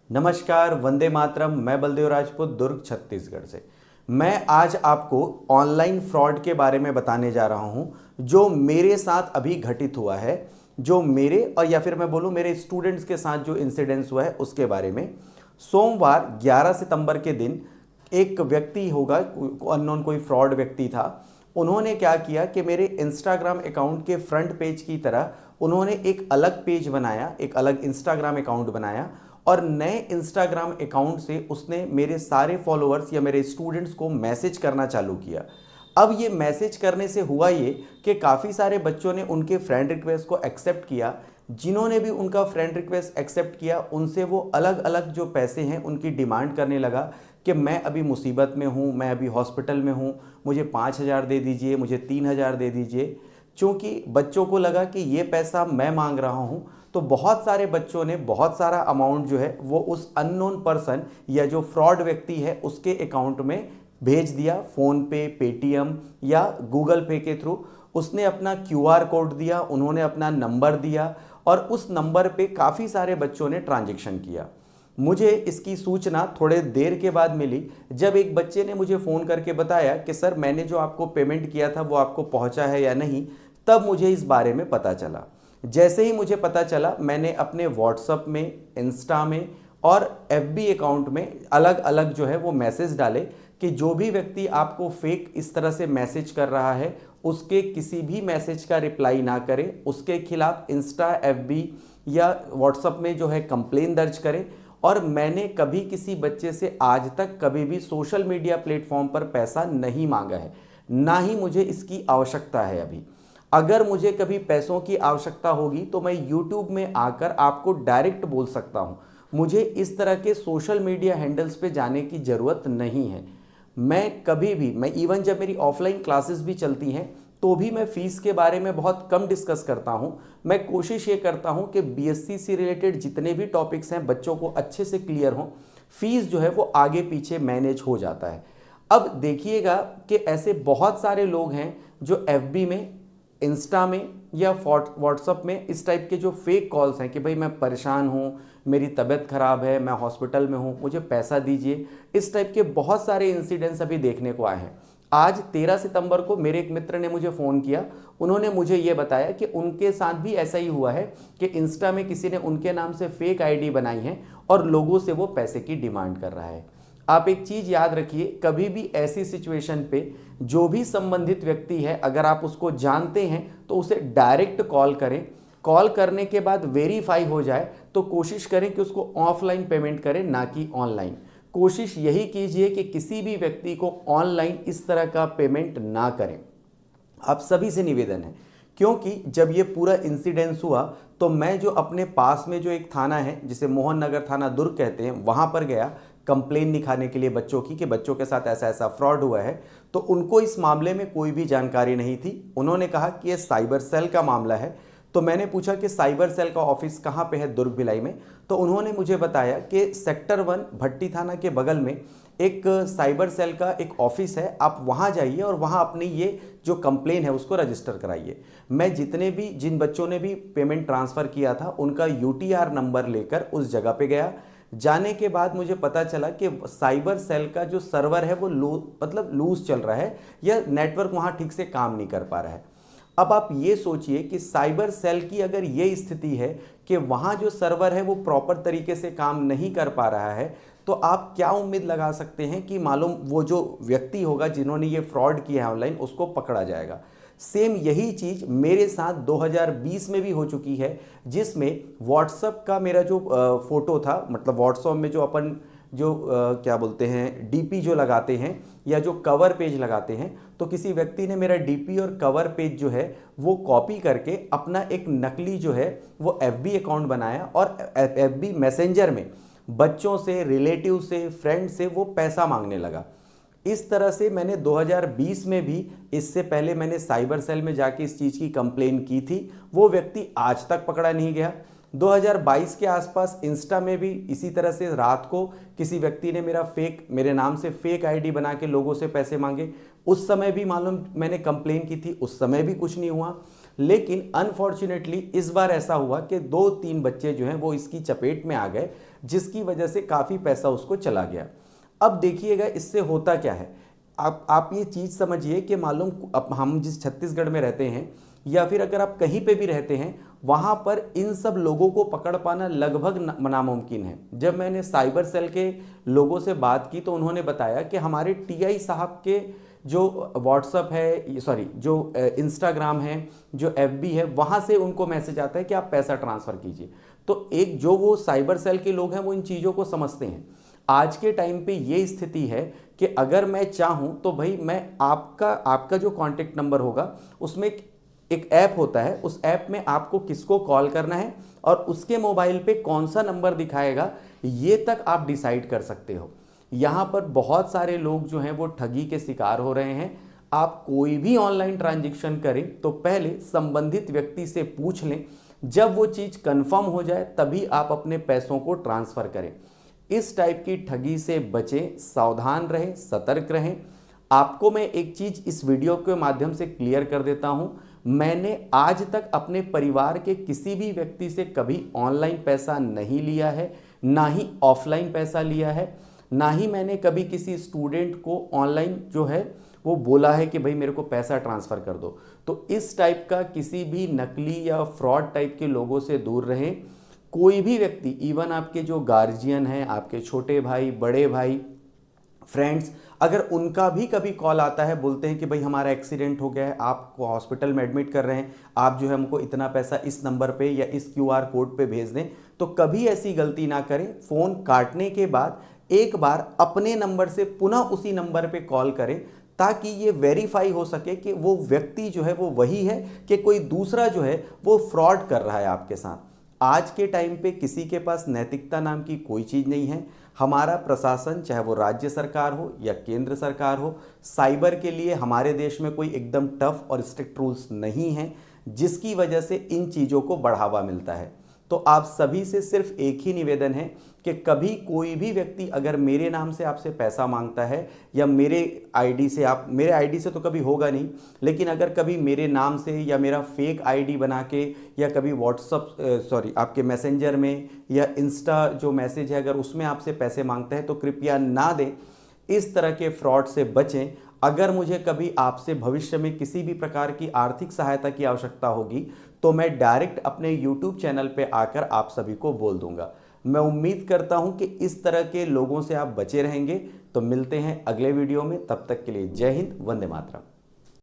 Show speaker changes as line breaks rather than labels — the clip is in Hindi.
नमस्कार, वंदे मातरम। मैं बलदेव राजपूत, दुर्ग छत्तीसगढ़ से। मैं आज आपको ऑनलाइन फ्रॉड के बारे में बताने जा रहा हूं, जो मेरे साथ अभी घटित हुआ है, जो मेरे और या फिर मैं बोलूं मेरे स्टूडेंट्स के साथ जो इंसिडेंट्स हुआ है उसके बारे में। सोमवार 11 सितंबर के दिन एक व्यक्ति होगा, अननोन कोई फ्रॉड व्यक्ति था। उन्होंने क्या किया कि मेरे इंस्टाग्राम अकाउंट के फ्रंट पेज की तरह उन्होंने एक अलग पेज बनाया, एक अलग इंस्टाग्राम अकाउंट बनाया और नए इंस्टाग्राम अकाउंट से उसने मेरे सारे फॉलोअर्स या मेरे स्टूडेंट्स को मैसेज करना चालू किया। अब ये मैसेज करने से हुआ ये कि काफ़ी सारे बच्चों ने उनके फ्रेंड रिक्वेस्ट को एक्सेप्ट किया। जिन्होंने भी उनका फ्रेंड रिक्वेस्ट एक्सेप्ट किया उनसे वो अलग अलग जो पैसे हैं उनकी डिमांड करने लगा कि मैं अभी मुसीबत में हूँ, मैं अभी हॉस्पिटल में हूँ, मुझे 5,000 दे दीजिए, मुझे 3,000 दे दीजिए। चूँकि बच्चों को लगा कि ये पैसा मैं मांग रहा हूँ, तो बहुत सारे बच्चों ने बहुत सारा अमाउंट जो है वो उस अननोन पर्सन या जो फ्रॉड व्यक्ति है उसके अकाउंट में भेज दिया। फ़ोन पे, पेटीएम या गूगल पे के थ्रू उसने अपना क्यूआर कोड दिया, उन्होंने अपना नंबर दिया और उस नंबर पे काफ़ी सारे बच्चों ने ट्रांजैक्शन किया। मुझे इसकी सूचना थोड़े देर के बाद मिली, जब एक बच्चे ने मुझे फ़ोन करके बताया कि सर मैंने जो आपको पेमेंट किया था वो आपको पहुंचा है या नहीं। तब मुझे इस बारे में पता चला। जैसे ही मुझे पता चला, मैंने अपने व्हाट्सएप में, इंस्टा में और एफबी अकाउंट में अलग अलग जो है वो मैसेज डाले कि जो भी व्यक्ति आपको फेक इस तरह से मैसेज कर रहा है उसके किसी भी मैसेज का रिप्लाई ना करें, उसके खिलाफ इंस्टा, एफबी या व्हाट्सएप में जो है कंप्लेन दर्ज करें। और मैंने कभी किसी बच्चे से आज तक कभी भी सोशल मीडिया प्लेटफॉर्म पर पैसा नहीं मांगा है, ना ही मुझे इसकी आवश्यकता है अभी। अगर मुझे कभी पैसों की आवश्यकता होगी तो मैं यूट्यूब में आकर आपको डायरेक्ट बोल सकता हूँ। मुझे इस तरह के सोशल मीडिया हैंडल्स पे जाने की ज़रूरत नहीं है। मैं कभी भी, मैं इवन जब मेरी ऑफलाइन क्लासेस भी चलती हैं तो भी मैं फ़ीस के बारे में बहुत कम डिस्कस करता हूँ। मैं कोशिश ये करता हूँ कि बीएससी से रिलेटेड जितने भी टॉपिक्स हैं बच्चों को अच्छे से क्लियर हों। फीस जो है वो आगे पीछे मैनेज हो जाता है। अब देखिएगा कि ऐसे बहुत सारे लोग हैं जो एफबी में, इंस्टा में या व्हाट्सअप में इस टाइप के जो फेक कॉल्स हैं कि भाई मैं परेशान हूँ, मेरी तबीयत ख़राब है, मैं हॉस्पिटल में हूँ, मुझे पैसा दीजिए, इस टाइप के बहुत सारे इंसिडेंट्स अभी देखने को आए हैं। आज 13 सितंबर को मेरे एक मित्र ने मुझे फ़ोन किया। उन्होंने मुझे ये बताया कि उनके साथ भी ऐसा ही हुआ है कि इंस्टा में किसी ने उनके नाम से फेक आईडी बनाई है और लोगों से वो पैसे की डिमांड कर रहा है। आप एक चीज़ याद रखिए, कभी भी ऐसी सिचुएशन पे जो भी संबंधित व्यक्ति है अगर आप उसको जानते हैं तो उसे डायरेक्ट कॉल करें। कॉल करने के बाद वेरीफाई हो जाए तो कोशिश करें कि उसको ऑफलाइन पेमेंट करें, ना कि ऑनलाइन। कोशिश यही कीजिए कि किसी भी व्यक्ति को ऑनलाइन इस तरह का पेमेंट ना करें। आप सभी से निवेदन है, क्योंकि जब ये पूरा इंसिडेंस हुआ तो मैं जो अपने पास में जो एक थाना है जिसे मोहन नगर थाना दुर्ग कहते हैं, वहाँ पर गया कंप्लेन लिखाने के लिए बच्चों की कि बच्चों के साथ ऐसा ऐसा फ्रॉड हुआ है। तो उनको इस मामले में कोई भी जानकारी नहीं थी। उन्होंने कहा कि ये साइबर सेल का मामला है। तो मैंने पूछा कि साइबर सेल का ऑफिस कहाँ पे है दुर्ग भिलाई में। तो उन्होंने मुझे बताया कि सेक्टर 1 भट्टी थाना के बगल में एक साइबर सेल का एक ऑफिस है, आप वहाँ जाइए और वहाँ अपनी ये जो कंप्लेन है उसको रजिस्टर कराइए। मैं जिन बच्चों ने भी पेमेंट ट्रांसफ़र किया था उनका यूटीआर नंबर लेकर उस जगह पे गया। जाने के बाद मुझे पता चला कि साइबर सेल का जो सर्वर है वो लूज चल रहा है या नेटवर्क वहाँ ठीक से काम नहीं कर पा रहा है। अब आप ये सोचिए कि साइबर सेल की अगर ये स्थिति है कि वहाँ जो सर्वर है वो प्रॉपर तरीके से काम नहीं कर पा रहा है, तो आप क्या उम्मीद लगा सकते हैं कि मालूम वो जो व्यक्ति होगा जिन्होंने ये फ्रॉड किया है ऑनलाइन उसको पकड़ा जाएगा। सेम यही चीज़ मेरे साथ 2020 में भी हो चुकी है, जिसमें व्हाट्सएप का मेरा जो फ़ोटो था, मतलब व्हाट्सएप में जो अपन जो क्या बोलते हैं डीपी जो लगाते हैं या जो कवर पेज लगाते हैं, तो किसी व्यक्ति ने मेरा डीपी और कवर पेज जो है वो कॉपी करके अपना एक नकली जो है वो एफबी अकाउंट बनाया और एफबी मैसेंजर में बच्चों से, रिलेटिव से, फ्रेंड से वो पैसा मांगने लगा। इस तरह से मैंने 2020 में भी, इससे पहले मैंने साइबर सेल में जाके इस चीज़ की कंप्लेन की थी। वो व्यक्ति आज तक पकड़ा नहीं गया। 2022 के आसपास इंस्टा में भी इसी तरह से रात को किसी व्यक्ति ने मेरे नाम से फेक आईडी बना के लोगों से पैसे मांगे। उस समय भी मालूम मैंने कंप्लेन की थी, उस समय भी कुछ नहीं हुआ। लेकिन अनफॉर्चुनेटली इस बार ऐसा हुआ कि 2-3 बच्चे जो हैं वो इसकी चपेट में आ गए, जिसकी वजह से काफ़ी पैसा उसको चला गया। अब देखिएगा इससे होता क्या है, आप ये चीज़ समझिए कि मालूम अब हम जिस छत्तीसगढ़ में रहते हैं या फिर अगर आप कहीं पे भी रहते हैं, वहाँ पर इन सब लोगों को पकड़ पाना लगभग नामुमकिन है। जब मैंने साइबर सेल के लोगों से बात की तो उन्होंने बताया कि हमारे टीआई साहब के जो व्हाट्सअप है, सॉरी जो इंस्टाग्राम है, जो एफबी है, वहाँ से उनको मैसेज आता है कि आप पैसा ट्रांसफ़र कीजिए। तो एक जो वो साइबर सेल के लोग हैं वो इन चीज़ों को समझते हैं। आज के टाइम पे ये स्थिति है कि अगर मैं चाहूँ तो भाई मैं आपका जो कॉन्टेक्ट नंबर होगा उसमें एक ऐप होता है, उस ऐप में आपको किसको कॉल करना है और उसके मोबाइल पे कौन सा नंबर दिखाएगा ये तक आप डिसाइड कर सकते हो। यहाँ पर बहुत सारे लोग जो हैं वो ठगी के शिकार हो रहे हैं। आप कोई भी ऑनलाइन ट्रांजैक्शन करें तो पहले संबंधित व्यक्ति से पूछ लें, जब वो चीज़ कंफर्म हो जाए तभी आप अपने पैसों को ट्रांसफ़र करें। इस टाइप की ठगी से बचें, सावधान रहें, सतर्क रहें। आपको मैं एक चीज़ इस वीडियो के माध्यम से क्लियर कर देता हूँ, मैंने आज तक अपने परिवार के किसी भी व्यक्ति से कभी ऑनलाइन पैसा नहीं लिया है, ना ही ऑफलाइन पैसा लिया है, ना ही मैंने कभी किसी स्टूडेंट को ऑनलाइन जो है वो बोला है कि भाई मेरे को पैसा ट्रांसफ़र कर दो। तो इस टाइप का किसी भी नकली या फ्रॉड टाइप के लोगों से दूर रहें। कोई भी व्यक्ति, इवन आपके जो गार्जियन हैं, आपके छोटे भाई, बड़े भाई, फ्रेंड्स, अगर उनका भी कभी कॉल आता है, बोलते हैं कि भाई हमारा एक्सीडेंट हो गया है, आपको हॉस्पिटल में एडमिट कर रहे हैं, आप जो है हमको इतना पैसा इस नंबर पे या इस क्यूआर कोड पे भेज दें, तो कभी ऐसी गलती ना करें। फ़ोन काटने के बाद एक बार अपने नंबर से पुनः उसी नंबर पे कॉल करें ताकि ये वेरीफाई हो सके कि वो व्यक्ति जो है वो वही है कि कोई दूसरा जो है वो फ्रॉड कर रहा है आपके साथ। आज के टाइम पे किसी के पास नैतिकता नाम की कोई चीज़ नहीं है। हमारा प्रशासन, चाहे वो राज्य सरकार हो या केंद्र सरकार हो, साइबर के लिए हमारे देश में कोई एकदम टफ और स्ट्रिक्ट रूल्स नहीं हैं, जिसकी वजह से इन चीज़ों को बढ़ावा मिलता है। तो आप सभी से सिर्फ एक ही निवेदन है कि कभी कोई भी व्यक्ति अगर मेरे नाम से आपसे पैसा मांगता है या मेरे आईडी से तो कभी होगा नहीं, लेकिन अगर कभी मेरे नाम से या मेरा फेक आईडी बना के या कभी आपके मैसेंजर में या इंस्टा जो मैसेज है अगर उसमें आपसे पैसे मांगता है तो कृपया ना दें। इस तरह के फ्रॉड से बचें। अगर मुझे कभी आपसे भविष्य में किसी भी प्रकार की आर्थिक सहायता की आवश्यकता होगी तो मैं डायरेक्ट अपने YouTube चैनल पे आकर आप सभी को बोल दूंगा। मैं उम्मीद करता हूं कि इस तरह के लोगों से आप बचे रहेंगे। तो मिलते हैं अगले वीडियो में, तब तक के लिए जय हिंद, वंदे मातरम।